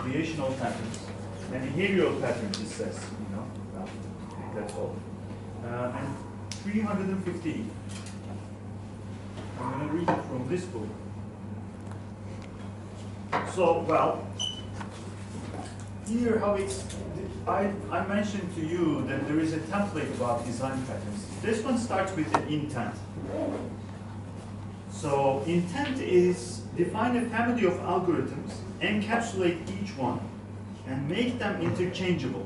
creational patterns, and behavioral patterns, it says, well, that's all. And 315. I'm going to read it from this book. So, well, here how it's, I mentioned to you that there is a template about design patterns. This one starts with the intent. So, intent is define a family of algorithms, encapsulate each one, and make them interchangeable.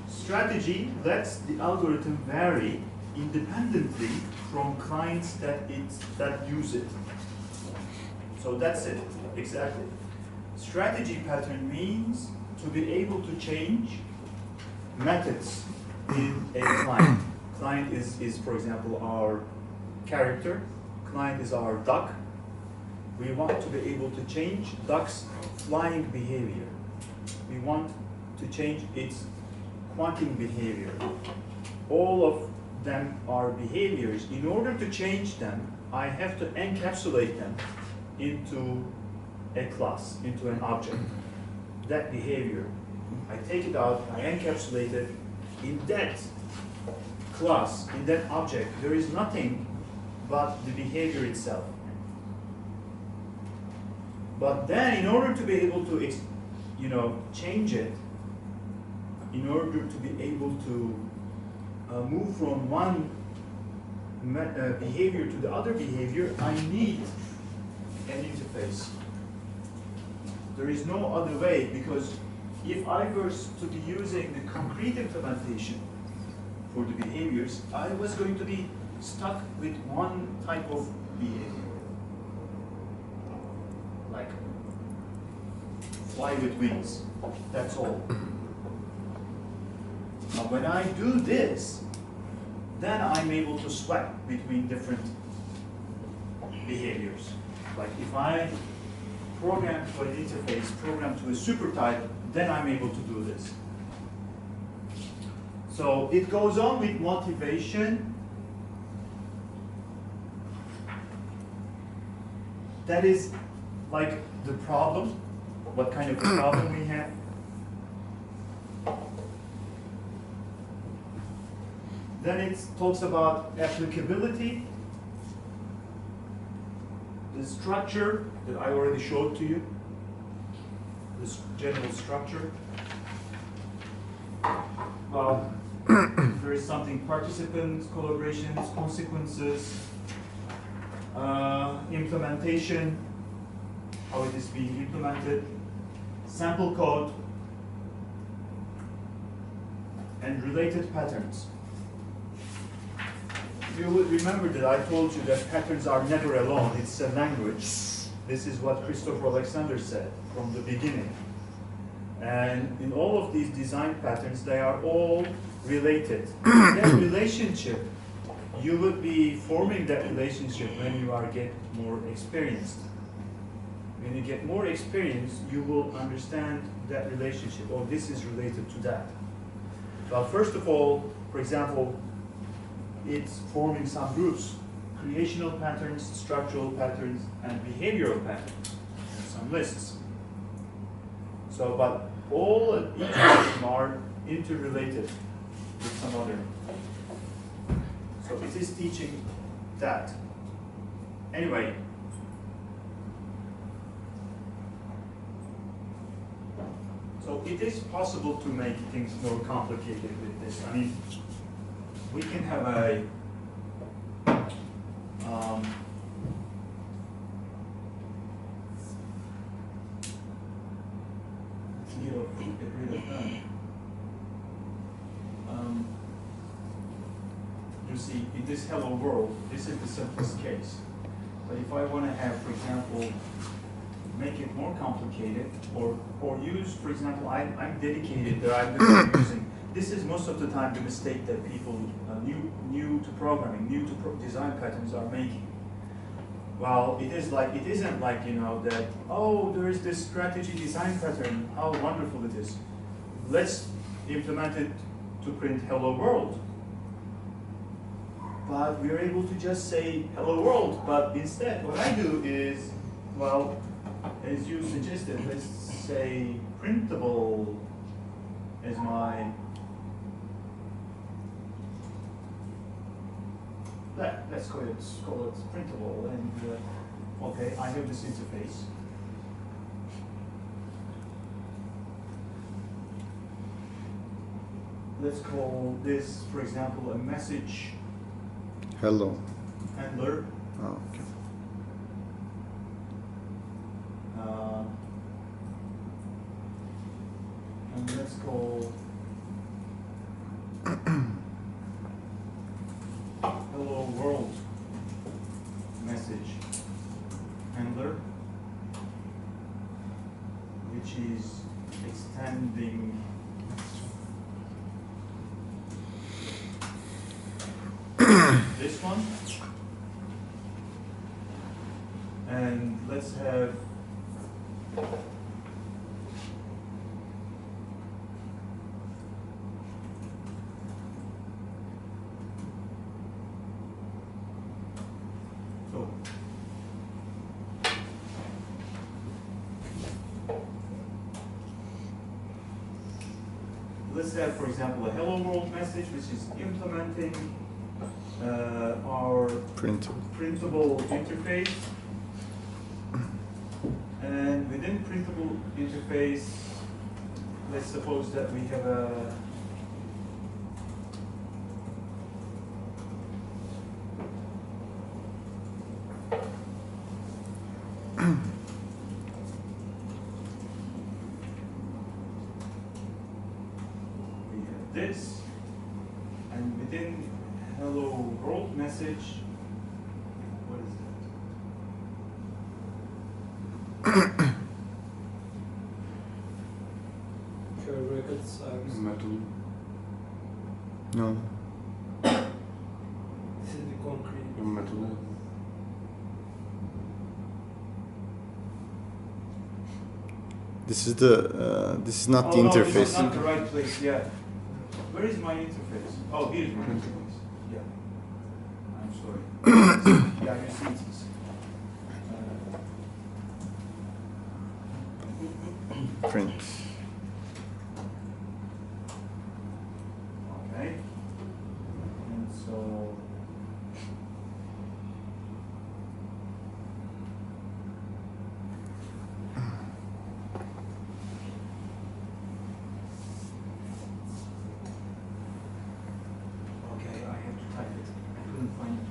Strategy lets the algorithm vary independently from clients that use it. So that's it, exactly. Strategy pattern means to be able to change methods in a client. Client is for example, our character. Client is our duck. We want to be able to change duck's flying behavior. We want to change its quanting behavior. All of them are behaviors. In order to change them, I have to encapsulate them into a class, into an object. That behavior, I take it out, I encapsulate it in that class, in that object. There is nothing but the behavior itself. But then, in order to be able to, change it, in order to be able to move from one behavior to the other behavior, I need an interface. There is no other way, because if I were to be using the concrete implementation for the behaviors, I was going to be stuck with one type of behavior. Like fly with wings, that's all. Now when I do this, then I'm able to swap between different behaviors. Like if I program to an interface, program to a super type, then I'm able to do this. So it goes on with motivation. That is like the problem, what kind of problem we have. Then it talks about applicability, the structure that I already showed to you, this general structure. There is something participants, collaborations, consequences, implementation, how it is being implemented, sample code, and related patterns. You would remember that I told you that patterns are never alone. It's a language. This is what Christopher Alexander said from the beginning. And in all of these design patterns, they are all related. That relationship, you would be forming that relationship when you get more experienced. When you get more experience, you will understand that relationship. Oh, this is related to that. Well, first of all, for example, it's forming some groups: creational patterns, structural patterns, and behavioral patterns, and some lists. So, but each of them are interrelated with some other. So it is teaching that. Anyway, so it is possible to make things more complicated with this. I mean, we can have a you see, in this hello world, this is the simplest case. But if I want to have, for example, make it more complicated, or use, for example, I'm dedicated that I'm going to be using. This is most of the time the mistake that people new to programming, new to design patterns are making. Well, it isn't like that. Oh, there is this strategy design pattern. How wonderful it is! Let's implement it to print "Hello World." But we are able to just say "Hello World." But instead, what I do is, well, as you suggested, let's say printable as my let's call it printable, and okay, I have this interface. Let's call this, for example, a message Hello. handler. Oh, okay. And let's call hello world message handler, which is extending this one. And let's have so let's have, for example, a hello world message, which is implementing our printable interface. And within printable interface, let's suppose that we have a we have this, and within hello world message, what is that? Share records are Metal. No. this is the concrete. Metal. This is not the No, interface. this is not the right place. Yeah. Where is my interface? Oh, here's my interface. Yeah. I'm sorry. Yeah, you see it. Print. Okay. And so. Okay, I have to type it. I couldn't find it.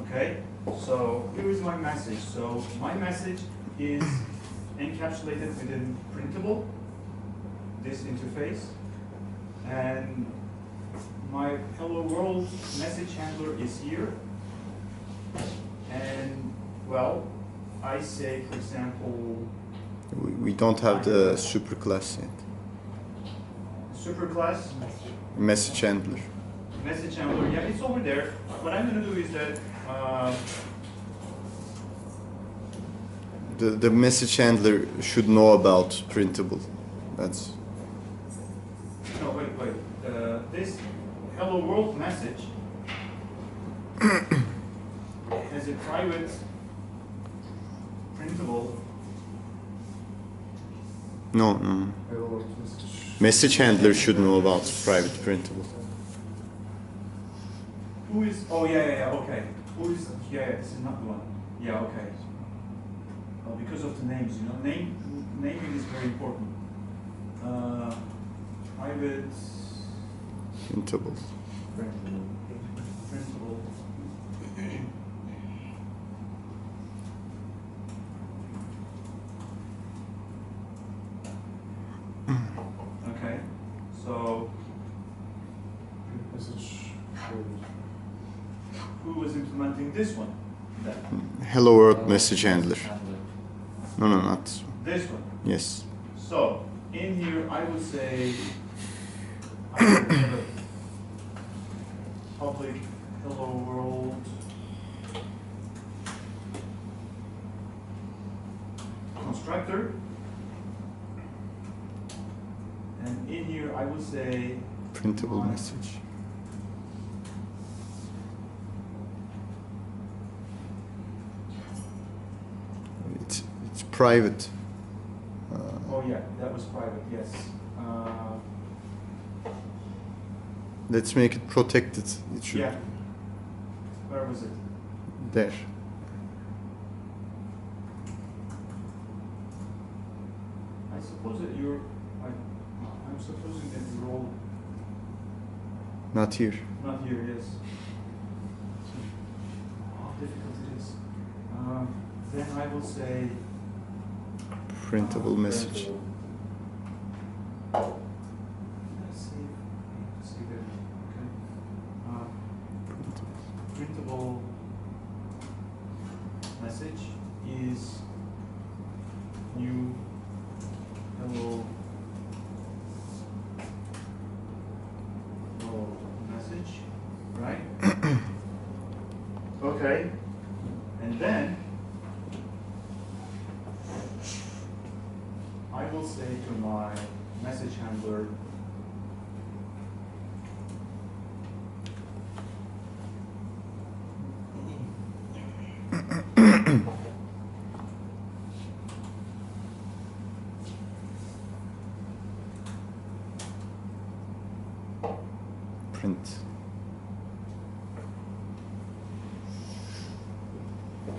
Okay, so here is my message. So my message is encapsulated within printable, this interface, and my hello world message handler is here. And well, I say, for example, We don't have the superclass yet. superclass Message handler. message handler. Yeah, it's over there. What I'm going to do is that The message handler should know about printable. That's no, wait. This hello world message has a private printable. no. Message handler should know about private printable. Who is? Oh yeah. Okay. Who is? Yeah. This is not the one. Yeah. Okay. Well, because of the names, you know, naming is very important. Private Printable. printable. Okay. So who was implementing this one? Then? Hello world message handler. No, not this one. This one. Yes. So in here, I would say I would have a public hello world constructor. And in here, I would say Printable message. It's private. oh yeah, that was private, yes. Let's make it protected. It should Yeah. Where was it? there. I suppose that I'm supposing that you're all Not here. not here, yes. How difficult it is. Then I will say Printable message. let's see. Let's see that. Okay. Printable message is new hello message, right? Okay. And then I will say to my message handler, Print.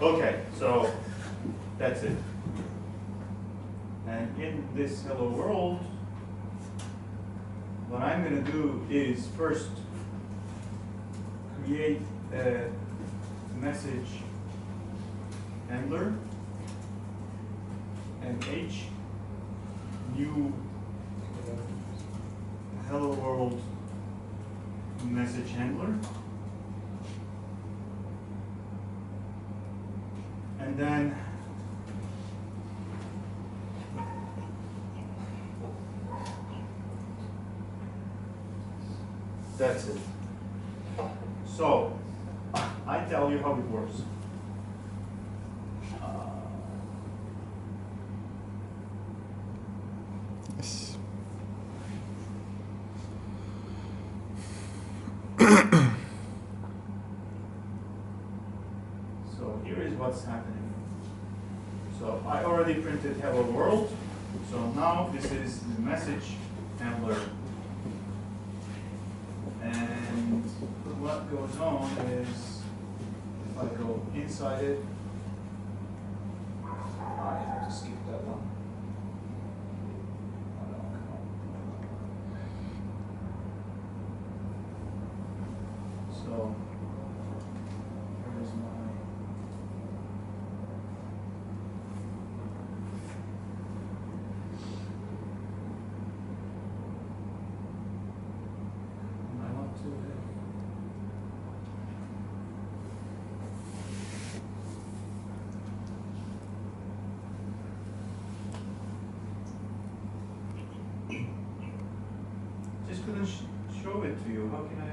okay, so that's it. And in this hello world, what I'm going to do is first create a message handler, and H, new hello world message handler. And then that's it. So I tell you how it works. Yes. So here is what's happening. So I already printed hello world. So now this is the message handler. And what goes on is, if I go inside it, I have to skip that one. So here is my just couldn't show it to you. How can I?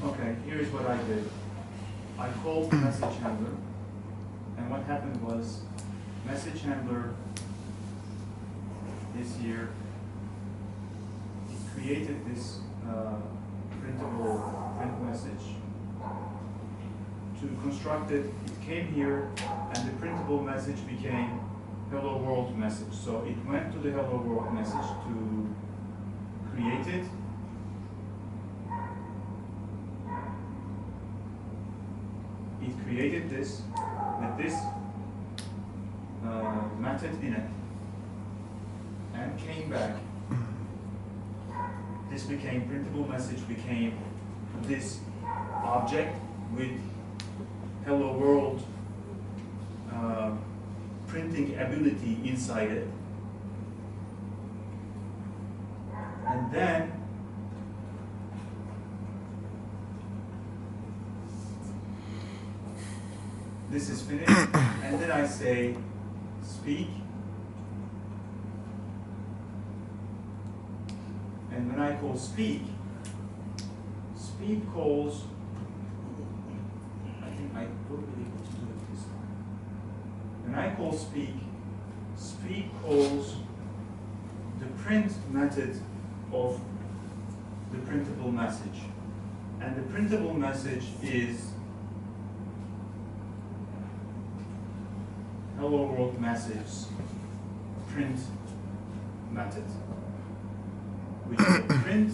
Okay, here's what I did. I called message handler, and what happened was message handler is here. It created this printable print message. To construct it, it came here, and the printable message became hello world message. So it went to the hello world message to create it. It created this with this method in it and came back. This became printable message, became this object with hello world printing ability inside it. And then this is finished, and then I say speak, and when I call speak, speak calls, I think I will be able to do it this time. When I call speak, speak calls the print method of the printable message. And the printable message is hello world message print method. We say print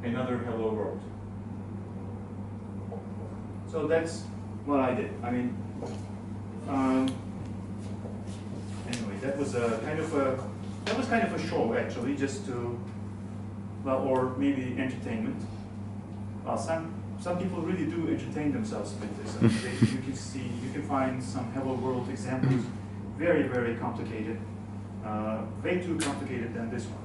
another hello world. So that's what I did. I mean, anyway, that was kind of a show actually, just to, well, or maybe entertainment. Some people really do entertain themselves with this. I mean, you can find some hello world examples, very, very complicated, way too complicated than this one.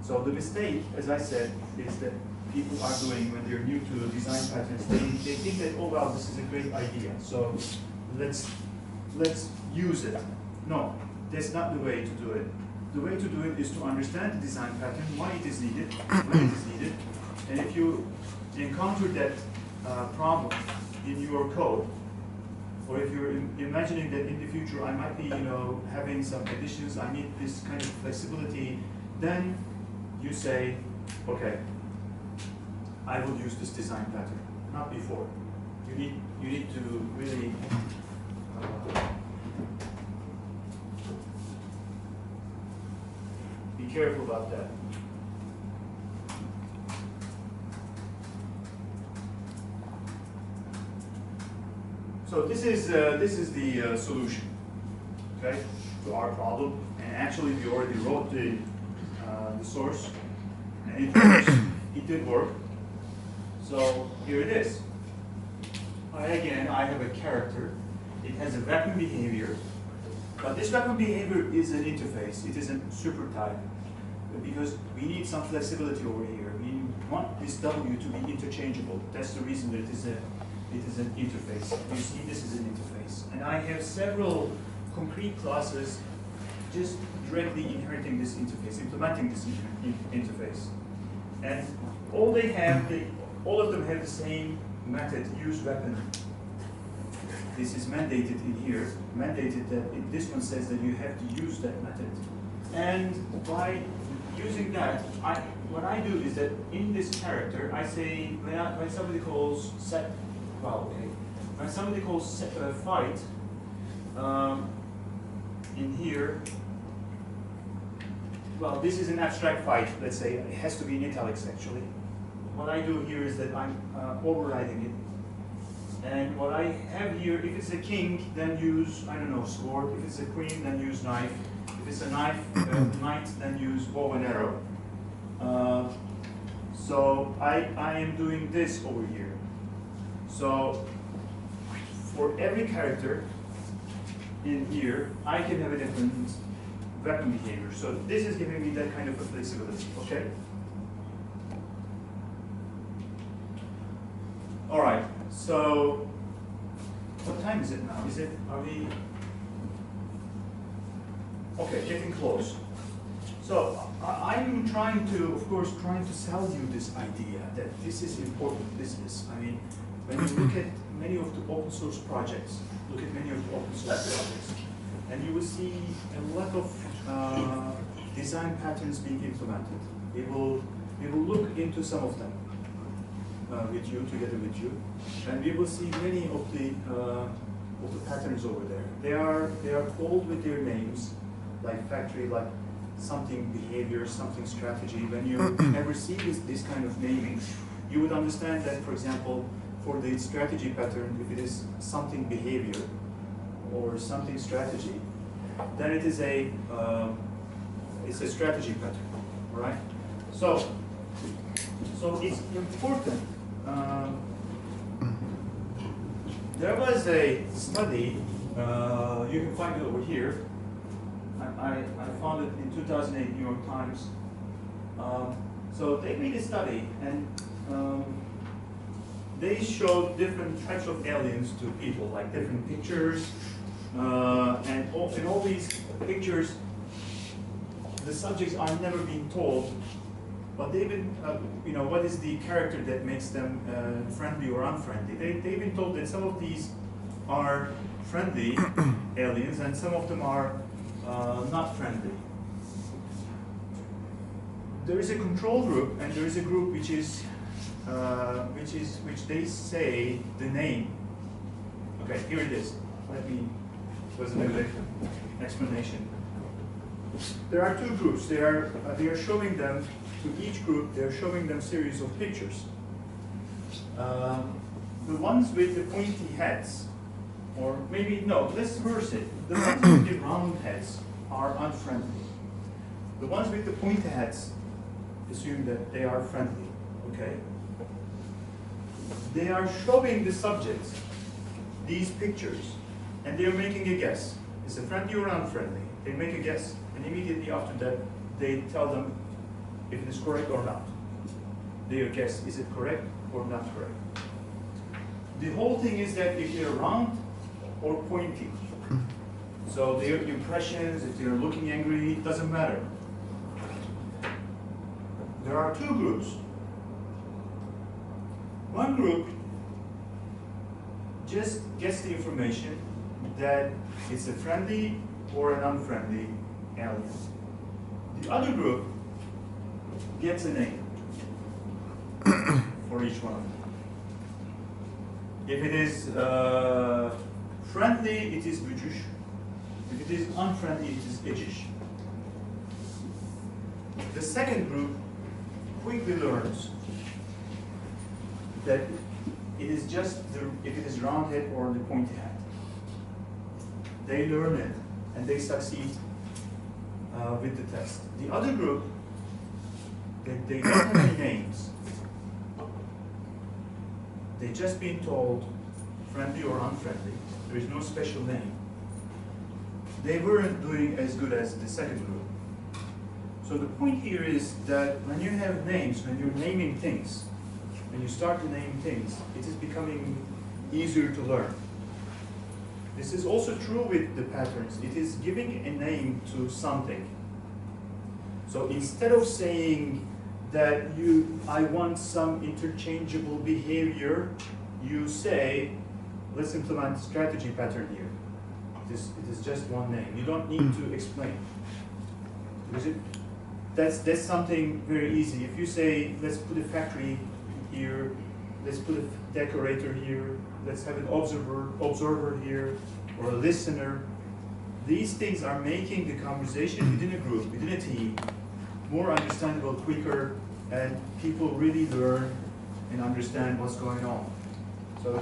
So the mistake, as I said, is that people are doing when they're new to design patterns. They think that, oh wow, this is a great idea, so let's use it. No, that's not the way to do it. The way to do it is to understand the design pattern, why it is needed, when it is needed, and if you encounter that problem in your code, or if you're imagining that in the future I might be, having some additions, I need this kind of flexibility, then you say, okay, I will use this design pattern, not before. You need to really be careful about that. So this is the solution, okay, to our problem. And actually, we already wrote the source, and it works. It did work. So here it is. Again, I have a character. It has a vacuum behavior, but this vacuum behavior is an interface. It isn't super type, because we need some flexibility over here. We want this W to be interchangeable. That's the reason that it is an interface. You see, this is an interface, and I have several concrete classes just directly inheriting this interface, implementing this interface, and all of them have the same method, use weapon. This is mandated in here, mandated that this one says that you have to use that method. And by using that, what I do is that in this character, I say, when somebody calls set, well, okay, when somebody calls fight, in here, well, this is an abstract fight, let's say, it has to be in italics actually. What I do here is that I'm overriding it. And what I have here, if it's a king, then use, I don't know, sword. If it's a queen, then use knife. If it's a knight, then use bow and arrow. So I am doing this over here. So for every character in here, I can have a different weapon behavior. So this is giving me that kind of a flexibility, okay? All right, so what time is it now? Are we, okay, getting close. So I'm trying to sell you this idea that this is important business. I mean, when you look at many of the open source projects, and you will see a lot of design patterns being implemented. We will look into some of them together with you, and we will see many of the patterns over there. They are called with their names, like factory, like something behavior, something strategy. When you ever see this kind of naming, you would understand that, for example, for the strategy pattern, if it is something behavior or something strategy, then it is it's a strategy pattern, all right? So it's important. There was a study, you can find it over here. I found it in 2008 New York Times. So they made a study, and they showed different types of aliens to people, like different pictures, and in all these pictures, the subjects are never being told, but they've been, what is the character that makes them friendly or unfriendly. They've been told that some of these are friendly aliens, and some of them are not friendly. There is a control group, and there is a group which they say the name. Okay, here it is. It was a good explanation. There are two groups. They are showing them, to each group, they are showing them series of pictures. The ones with the pointy heads, or maybe, no, let's reverse it. The ones with the round heads are unfriendly. The ones with the pointy heads, assume that they are friendly, okay? They are showing the subjects these pictures, and they are making a guess. Is it friendly or unfriendly? They make a guess, and immediately after that, they tell them if it is correct or not. Their guess, is it correct or not correct? The whole thing is that if they're round or pointy, so their impressions, if they're looking angry, it doesn't matter. There are two groups. One group just gets the information that it's a friendly or an unfriendly alien. The other group gets a name for each one of them. If it is friendly, it is vücuş. If it is unfriendly, it is eciş. The second group quickly learns that it is just if it is round head or the pointy head. They learn it and they succeed with the test. The other group, they don't have any names. They just been told friendly or unfriendly. There is no special name. They weren't doing as good as the second group. So the point here is that when you have names, when you're naming things, when you start to name things, it is becoming easier to learn. This is also true with the patterns. It is giving a name to something. So instead of saying that I want some interchangeable behavior, you say, let's implement strategy pattern here. It is just one name. You don't need to explain. That's something very easy. If you say, let's put a factory here, let's put a decorator here, let's have an observer here, or a listener. These things are making the conversation within a group, within a team, more understandable, quicker, and people really learn and understand what's going on. So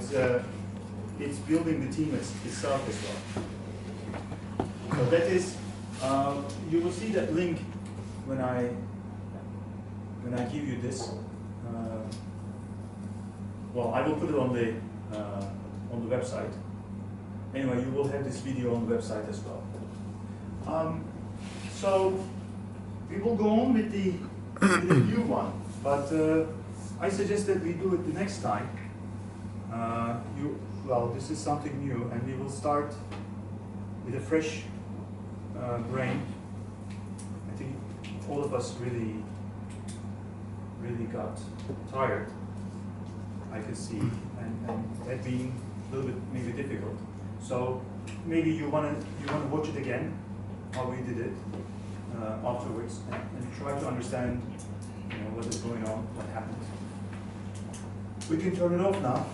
it's building the team itself as well. So that is, you will see that link when I give you this. Well, I will put it on the website. Anyway, you will have this video on the website as well. So we will go on with the new one, but I suggest that we do it the next time. Well, this is something new, and we will start with a fresh brain. I think all of us really got tired, I could see, and that being a little bit maybe difficult. So maybe you wanna watch it again, how we did it afterwards, and try to understand what is going on, what happened. We can turn it off now.